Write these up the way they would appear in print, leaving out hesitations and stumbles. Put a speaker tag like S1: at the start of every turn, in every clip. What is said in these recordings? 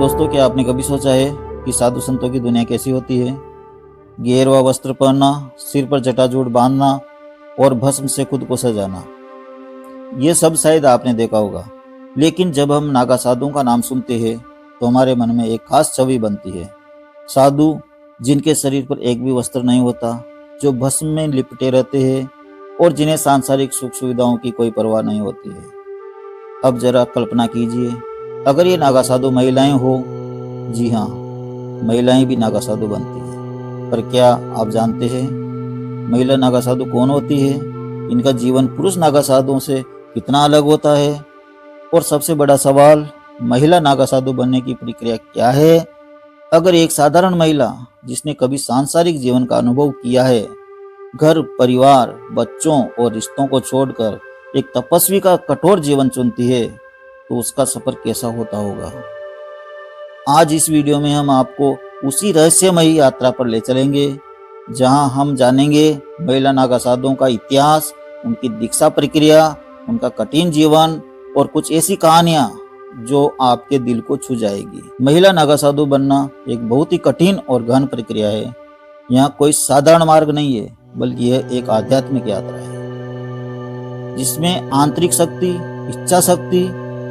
S1: दोस्तों, क्या आपने कभी सोचा है कि साधु संतों की दुनिया कैसी होती है? गेरुआ वस्त्र पहनना, सिर पर जटाजूट बांधना और भस्म से खुद को सजाना, ये सब शायद आपने देखा होगा। लेकिन जब हम नागा साधुओं का नाम सुनते हैं तो हमारे मन में एक खास छवि बनती है। साधु जिनके शरीर पर एक भी वस्त्र नहीं होता, जो भस्म में लिपटे रहते हैं और जिन्हें सांसारिक सुख सुविधाओं की कोई परवाह नहीं होती है। अब जरा कल्पना कीजिए, अगर ये नागा साधु महिलाएं हो। जी हाँ, महिलाएं भी नागा साधु बनती है। पर क्या आप जानते हैं महिला नागा साधु कौन होती है? इनका जीवन पुरुष नागा साधुओं से कितना अलग होता है? और सबसे बड़ा सवाल, महिला नागा साधु बनने की प्रक्रिया क्या है? अगर एक साधारण महिला जिसने कभी सांसारिक जीवन का अनुभव किया है, घर परिवार बच्चों और रिश्तों को छोड़कर एक तपस्वी का कठोर जीवन चुनती है, तो उसका सफर कैसा होता होगा। आज इस वीडियो में हम आपको उसी रहस्यमयी यात्रा पर ले चलेंगे, जहां हम जानेंगे महिला नागा साधुओं का इतिहास, उनकी दीक्षा प्रक्रिया, उनका कठिन जीवन और कुछ ऐसी कहानियां जो आपके दिल को छू जाएगी। महिला नागा साधु बनना एक बहुत ही कठिन और गहन प्रक्रिया है। यहाँ कोई साधारण मार्ग नहीं है, बल्कि यह एक आध्यात्मिक यात्रा है जिसमें आंतरिक शक्ति, इच्छा शक्ति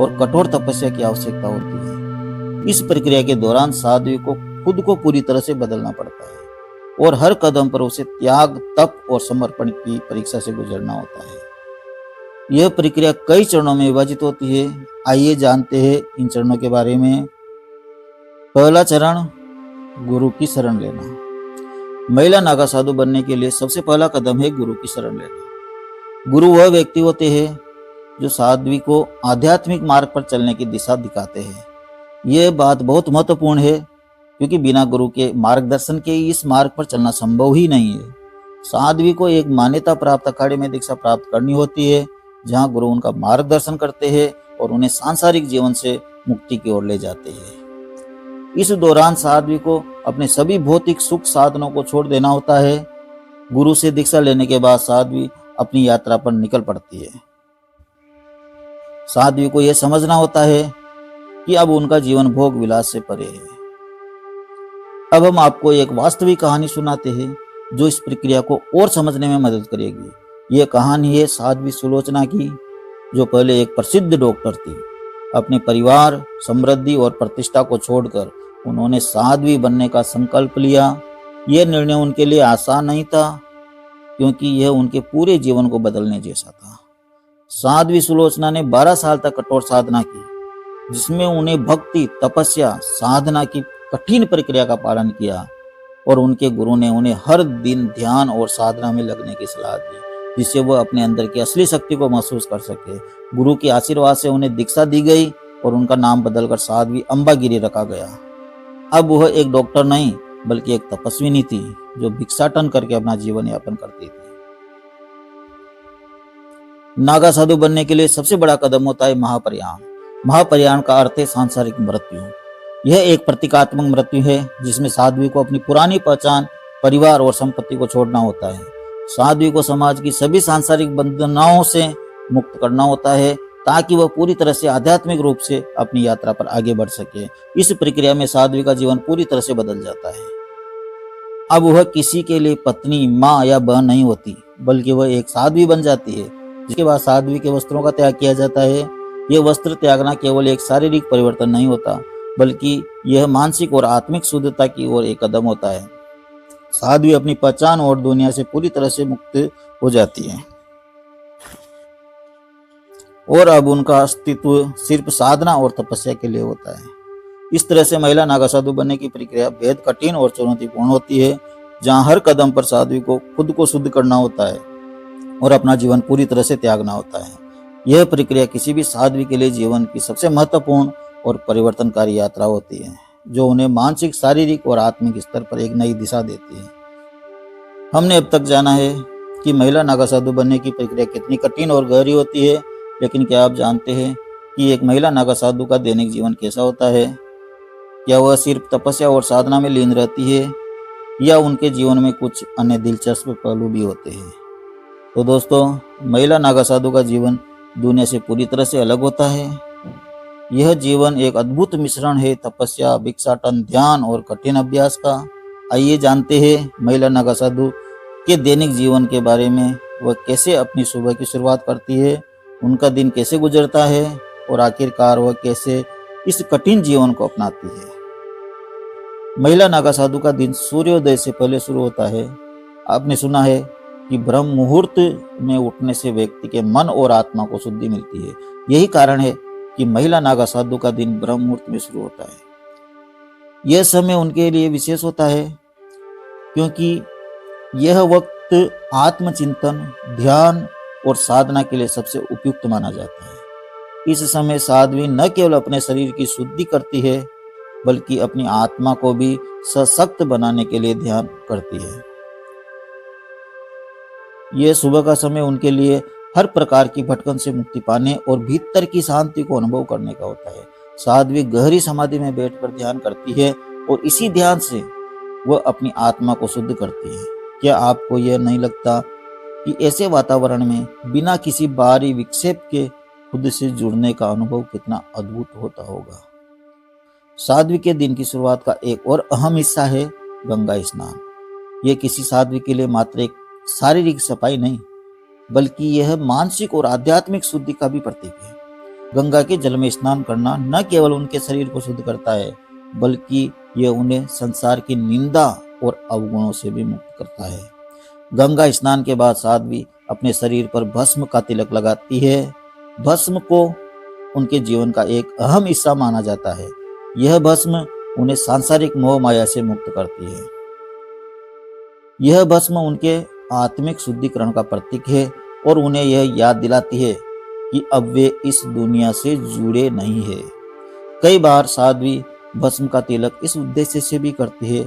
S1: और कठोर तपस्या की आवश्यकता होती है। इस प्रक्रिया के दौरान साधु को खुद को पूरी तरह से बदलना पड़ता है और हर कदम पर उसे त्याग, तप और समर्पण की परीक्षा से गुजरना होता है। यह प्रक्रिया कई चरणों में विभाजित होती है। आइए जानते हैं इन चरणों के बारे में। पहला चरण, गुरु की शरण लेना। महिला नागा साधु बनने के लिए सबसे पहला कदम है गुरु की शरण लेना। गुरु वह व्यक्ति होते हैं जो साध्वी को आध्यात्मिक मार्ग पर चलने की दिशा दिखाते हैं। यह बात बहुत महत्वपूर्ण है, क्योंकि बिना गुरु के मार्गदर्शन के इस मार्ग पर चलना संभव ही नहीं है। साध्वी को एक मान्यता प्राप्त अखाड़े में दीक्षा प्राप्त करनी होती है, जहां गुरु उनका मार्गदर्शन करते हैं और उन्हें सांसारिक जीवन से मुक्ति की ओर ले जाते हैं। इस दौरान साध्वी को अपने सभी भौतिक सुख साधनों को छोड़ देना होता है। गुरु से दीक्षा लेने के बाद साध्वी अपनी यात्रा पर निकल पड़ती है। साध्वी को यह समझना होता है कि अब उनका जीवन भोग विलास से परे है। अब हम आपको एक वास्तविक कहानी सुनाते हैं जो इस प्रक्रिया को और समझने में मदद करेगी। यह कहानी है साध्वी सुलोचना की, जो पहले एक प्रसिद्ध डॉक्टर थी। अपने परिवार, समृद्धि और प्रतिष्ठा को छोड़कर उन्होंने साध्वी बनने का संकल्प लिया। यह निर्णय उनके लिए आसान नहीं था, क्योंकि यह उनके पूरे जीवन को बदलने जैसा था। साध्वी सुलोचना ने 12 साल तक कठोर साधना की, जिसमें उन्हें भक्ति, तपस्या, साधना की कठिन प्रक्रिया का पालन किया और उनके गुरु ने उन्हें हर दिन ध्यान और साधना में लगने की सलाह दी, जिससे वह अपने अंदर की असली शक्ति को महसूस कर सके। गुरु के आशीर्वाद से उन्हें दीक्षा दी गई और उनका नाम बदलकर साध्वी अंबागिरी रखा गया। अब वह एक डॉक्टर नहीं, बल्कि एक तपस्विनी थी, जो भिक्षाटन करके अपना जीवन यापन करती थी। नागा साधु बनने के लिए सबसे बड़ा कदम होता है महाप्रयाण। महाप्रयाण का अर्थ है सांसारिक मृत्यु। यह एक प्रतीकात्मक मृत्यु है, जिसमें साध्वी को अपनी पुरानी पहचान, परिवार और संपत्ति को छोड़ना होता है। साध्वी को समाज की सभी सांसारिक बंधनों से मुक्त करना होता है, ताकि वह पूरी तरह से आध्यात्मिक रूप से अपनी यात्रा पर आगे बढ़ सके। इस प्रक्रिया में साध्वी का जीवन पूरी तरह से बदल जाता है। अब वह किसी के लिए पत्नी, माँ या बहन नहीं होती, बल्कि वह एक साध्वी बन जाती है। जिसके बाद साध्वी के वस्त्रों का त्याग किया जाता है। यह वस्त्र त्यागना केवल एक शारीरिक परिवर्तन नहीं होता, बल्कि यह मानसिक और आत्मिक शुद्धता की ओर एक कदम होता है। साध्वी अपनी पहचान और दुनिया से पूरी तरह से मुक्त हो जाती है और अब उनका अस्तित्व सिर्फ साधना और तपस्या के लिए होता है। इस तरह से महिला नागा साधु बनने की प्रक्रिया बेहद कठिन और चुनौतीपूर्ण होती है, जहां हर कदम पर साध्वी को खुद को शुद्ध करना होता है और अपना जीवन पूरी तरह से त्यागना होता है। यह प्रक्रिया किसी भी साध्वी के लिए जीवन की सबसे महत्वपूर्ण और परिवर्तनकारी यात्रा होती है, जो उन्हें मानसिक, शारीरिक और आत्मिक स्तर पर एक नई दिशा देती है। हमने अब तक जाना है कि महिला नागा साधु बनने की प्रक्रिया कितनी कठिन और गहरी होती है, लेकिन क्या आप जानते हैं कि एक महिला नागा साधु का दैनिक जीवन कैसा होता है? क्या वह सिर्फ तपस्या और साधना में लीन रहती है, या उनके जीवन में कुछ अन्य दिलचस्प पहलू भी होते हैं? तो दोस्तों, महिला नागा साधु का जीवन दुनिया से पूरी तरह से अलग होता है। यह जीवन एक अद्भुत मिश्रण है तपस्या, भिक्षाटन, ध्यान और कठिन अभ्यास का। आइए जानते हैं महिला नागा साधु के दैनिक जीवन के बारे में। वह कैसे अपनी सुबह की शुरुआत करती है, उनका दिन कैसे गुजरता है और आखिरकार वह कैसे इस कठिन जीवन को अपनाती है। महिला नागा साधु का दिन सूर्योदय से पहले शुरू होता है। आपने सुना है कि ब्रह्म मुहूर्त में उठने से व्यक्ति के मन और आत्मा को शुद्धि मिलती है। यही कारण है कि महिला नागा साधु का दिन ब्रह्म मुहूर्त में शुरू होता है। यह समय उनके लिए विशेष होता है क्योंकि यह वक्त आत्मचिंतन, ध्यान और साधना के लिए सबसे उपयुक्त माना जाता है। इस समय साध्वी न केवल अपने शरीर की शुद्धि करती है बल्कि अपनी आत्मा को भी सशक्त बनाने के लिए ध्यान करती है। यह सुबह का समय उनके लिए हर प्रकार की भटकन से मुक्ति पाने और भीतर की शांति को अनुभव करने का होता है। साध्वी गहरी समाधि में बैठकर ध्यान करती है और इसी ध्यान से वह अपनी आत्मा को शुद्ध करती है। क्या आपको यह नहीं लगता कि ऐसे वातावरण में बिना किसी बाहरी विक्षेप के खुद से जुड़ने का अनुभव कितना अद्भुत होता होगा। साध्वी के दिन की शुरुआत का एक और अहम हिस्सा है गंगा स्नान। यह किसी साध्वी के लिए मात्र एक शारीरिक सफाई नहीं बल्कि यह मानसिक और आध्यात्मिक शुद्धि का भी प्रतीक है। गंगा के जल में स्नान करना न केवल उनके शरीर को शुद्ध करता है बल्कि यह उन्हें संसार की निंदा और अवगुणों से भी मुक्त करता है। गंगा स्नान के बाद साध्वी अपने शरीर पर भस्म का तिलक लगाती है। भस्म को उनके जीवन का एक अहम हिस्सा माना जाता है। यह भस्म उन्हें सांसारिक मोह माया से मुक्त करती है। यह भस्म उनके आत्मिक शुद्धिकरण का प्रतीक है और उन्हें यह याद दिलाती है कि अब वे इस दुनिया से जुड़े नहीं है। कई बार साध्वी भस्म का तिलक इस उद्देश्य से भी करती है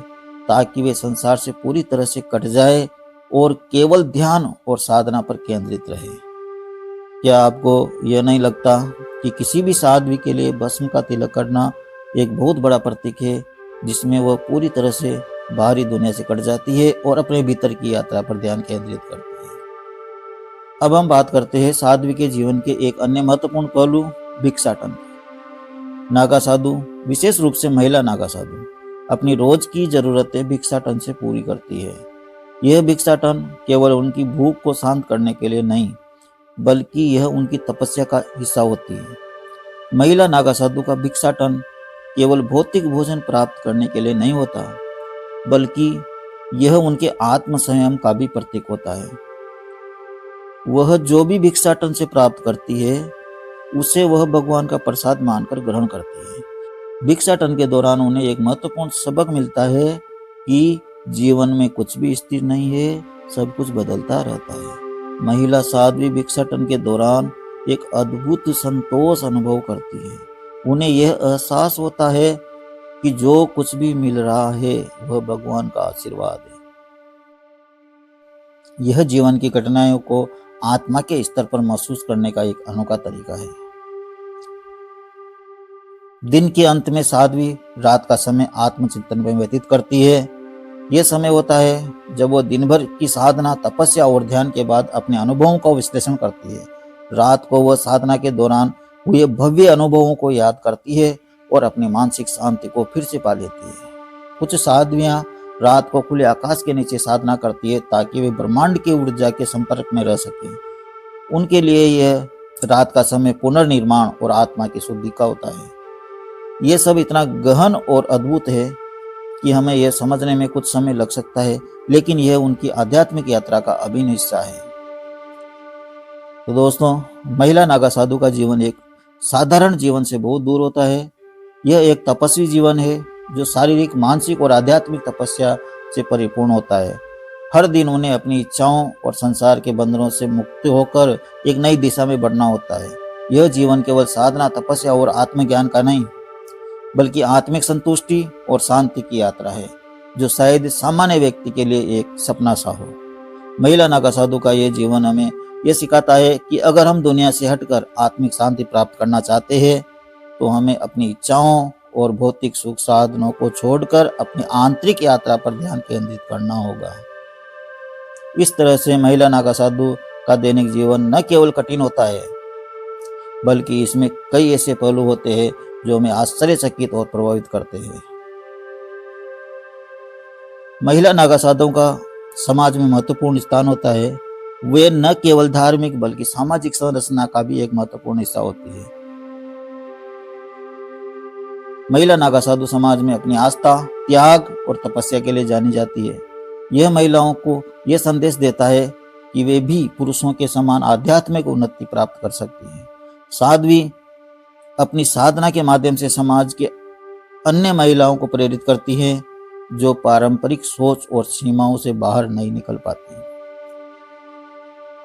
S1: ताकि वे संसार से पूरी तरह से कट जाए और केवल ध्यान और साधना पर केंद्रित रहे। क्या आपको यह नहीं लगता कि किसी भी साध्वी के लिए भस्म का तिलक करना एक बहुत बड़ा प्रतीक है जिसमें वह पूरी तरह से बाहरी दुनिया से कट जाती है और अपने भीतर की यात्रा पर ध्यान केंद्रित करती है। अब हम बात करते हैं साध्वी के जीवन के एक अन्य महत्वपूर्ण पहलू भिक्षाटन। नागा साधु, विशेष रूप से महिला नागा साधु, अपनी रोज की जरूरतें भिक्षाटन से पूरी करती है। यह भिक्षाटन केवल उनकी भूख को शांत करने के लिए नहीं बल्कि यह उनकी तपस्या का हिस्सा होती है। महिला नागा साधु का भिक्षाटन केवल भौतिक भोजन प्राप्त करने के लिए नहीं होता बल्कि यह उनके आत्म संयम का भी प्रतीक होता है। वह जो भी भिक्षाटन से प्राप्त करती है उसे वह भगवान का प्रसाद मानकर ग्रहण करती है। भिक्षाटन के दौरान उन्हें एक महत्वपूर्ण सबक मिलता है कि जीवन में कुछ भी स्थिर नहीं है, सब कुछ बदलता रहता है। महिला साध्वी भिक्षाटन के दौरान एक अद्भुत संतोष अनुभव करती है। उन्हें यह एहसास होता है कि जो कुछ भी मिल रहा है वह भगवान का आशीर्वाद है। यह जीवन की कठिनाइयों को आत्मा के स्तर पर महसूस करने का एक अनोखा तरीका है। दिन के अंत में साध्वी रात का समय आत्मचिंतन में व्यतीत करती है। यह समय होता है जब वह दिन भर की साधना, तपस्या और ध्यान के बाद अपने अनुभवों का विश्लेषण करती है। रात को वह साधना के दौरान हुए भव्य अनुभवों को याद करती है और अपनी मानसिक शांति को फिर से पा लेती है। कुछ साध्वियां रात को खुले आकाश के नीचे साधना करती है ताकि वे ब्रह्मांड की ऊर्जा के संपर्क में रह सकें। उनके लिए यह रात का समय पुनर्निर्माण और आत्मा की शुद्धि का होता है। यह सब इतना गहन और अद्भुत है कि हमें यह समझने में कुछ समय लग सकता है, लेकिन यह उनकी आध्यात्मिक यात्रा का अभिन्न हिस्सा है। तो दोस्तों, महिला नागा साधु का जीवन एक साधारण जीवन से बहुत दूर होता है। यह एक तपस्वी जीवन है जो शारीरिक, मानसिक और आध्यात्मिक तपस्या से परिपूर्ण होता है। हर दिन उन्हें अपनी इच्छाओं और संसार के बंधनों से मुक्त होकर एक नई दिशा में बढ़ना होता है। यह जीवन केवल साधना, तपस्या और आत्मज्ञान का नहीं बल्कि आत्मिक संतुष्टि और शांति की यात्रा है जो शायद सामान्य व्यक्ति के लिए एक सपना सा हो। महिला नागा साधु का यह जीवन हमें यह सिखाता है कि अगर हम दुनिया से हटकर आत्मिक शांति प्राप्त करना चाहते हैं तो हमें अपनी इच्छाओं और भौतिक सुख साधनों को छोड़कर अपनी आंतरिक यात्रा पर ध्यान केंद्रित करना होगा। इस तरह से महिला नागा साधु का दैनिक जीवन न केवल कठिन होता है बल्कि इसमें कई ऐसे पहलू होते हैं जो हमें आश्चर्यचकित और प्रभावित करते हैं। महिला नागा साधुओं का समाज में महत्वपूर्ण स्थान होता है। वे न केवल धार्मिक बल्कि सामाजिक संरचना का भी एक महत्वपूर्ण हिस्सा होती है। महिला नागा साधु समाज में अपनी आस्था, त्याग और तपस्या के लिए जानी जाती है। यह महिलाओं को यह संदेश देता है कि वे भी पुरुषों के समान आध्यात्मिक उन्नति प्राप्त कर सकती हैं। साध्वी अपनी साधना के माध्यम से समाज के अन्य महिलाओं को प्रेरित करती हैं जो पारंपरिक सोच और सीमाओं से बाहर नहीं निकल पाती।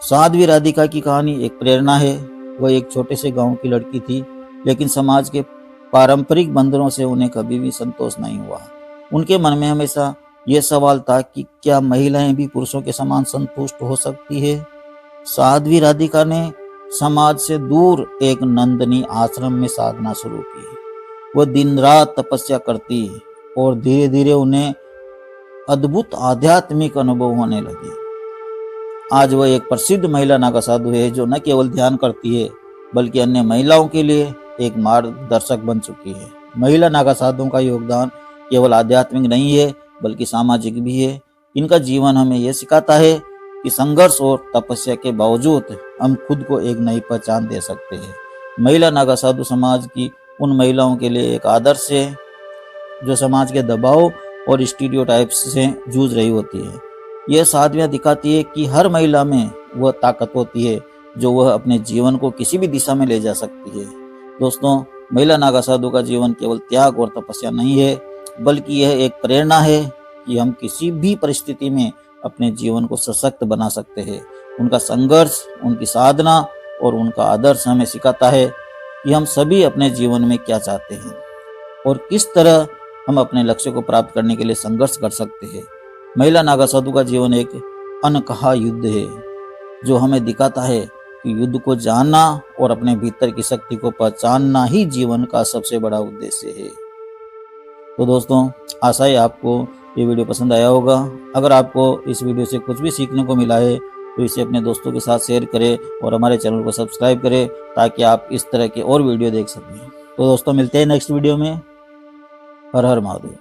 S1: साध्वी राधिका की कहानी एक प्रेरणा है। वह एक छोटे से गांव की लड़की थी, लेकिन समाज के पारंपरिक बंधनों से उन्हें कभी भी संतोष नहीं हुआ। उनके मन में हमेशा यह सवाल था कि क्या महिलाएं भी पुरुषों के समान संतुष्ट हो सकती है। साध्वी राधिका ने समाज से दूर एक नंदनी आश्रम में साधना शुरू की। वह दिन रात तपस्या करती और धीरे धीरे उन्हें अद्भुत आध्यात्मिक अनुभव होने लगे। आज वह एक प्रसिद्ध महिला नागा साधु है जो न केवल ध्यान करती है बल्कि अन्य महिलाओं के लिए एक मार्गदर्शक बन चुकी है। महिला नागा साधुओं का योगदान केवल आध्यात्मिक नहीं है बल्कि सामाजिक भी है। इनका जीवन हमें यह सिखाता है कि संघर्ष और तपस्या के बावजूद हम खुद को एक नई पहचान दे सकते हैं। महिला नागा साधु समाज की उन महिलाओं के लिए एक आदर्श है जो समाज के दबाव और स्टीरियोटाइप्स से जूझ रही होती है। यह साधवियाँ दिखाती है कि हर महिला में वह ताकत होती है जो वह अपने जीवन को किसी भी दिशा में ले जा सकती है। दोस्तों, महिला नागा साधु का जीवन केवल त्याग और तपस्या नहीं है बल्कि यह एक प्रेरणा है कि हम किसी भी परिस्थिति में अपने जीवन को सशक्त बना सकते हैं। उनका संघर्ष, उनकी साधना और उनका आदर्श हमें सिखाता है कि हम सभी अपने जीवन में क्या चाहते हैं और किस तरह हम अपने लक्ष्य को प्राप्त करने के लिए संघर्ष कर सकते हैं। महिला नागा साधु का जीवन एक अनकहा युद्ध है जो हमें दिखाता है कि युद्ध को जानना और अपने भीतर की शक्ति को पहचानना ही जीवन का सबसे बड़ा उद्देश्य है। तो दोस्तों, आशा है आपको ये वीडियो पसंद आया होगा। अगर आपको इस वीडियो से कुछ भी सीखने को मिला है तो इसे अपने दोस्तों के साथ शेयर करें और हमारे चैनल को सब्सक्राइब करें ताकि आप इस तरह के और वीडियो देख सकें। तो दोस्तों, मिलते हैं नेक्स्ट वीडियो में। हर हर महादेव।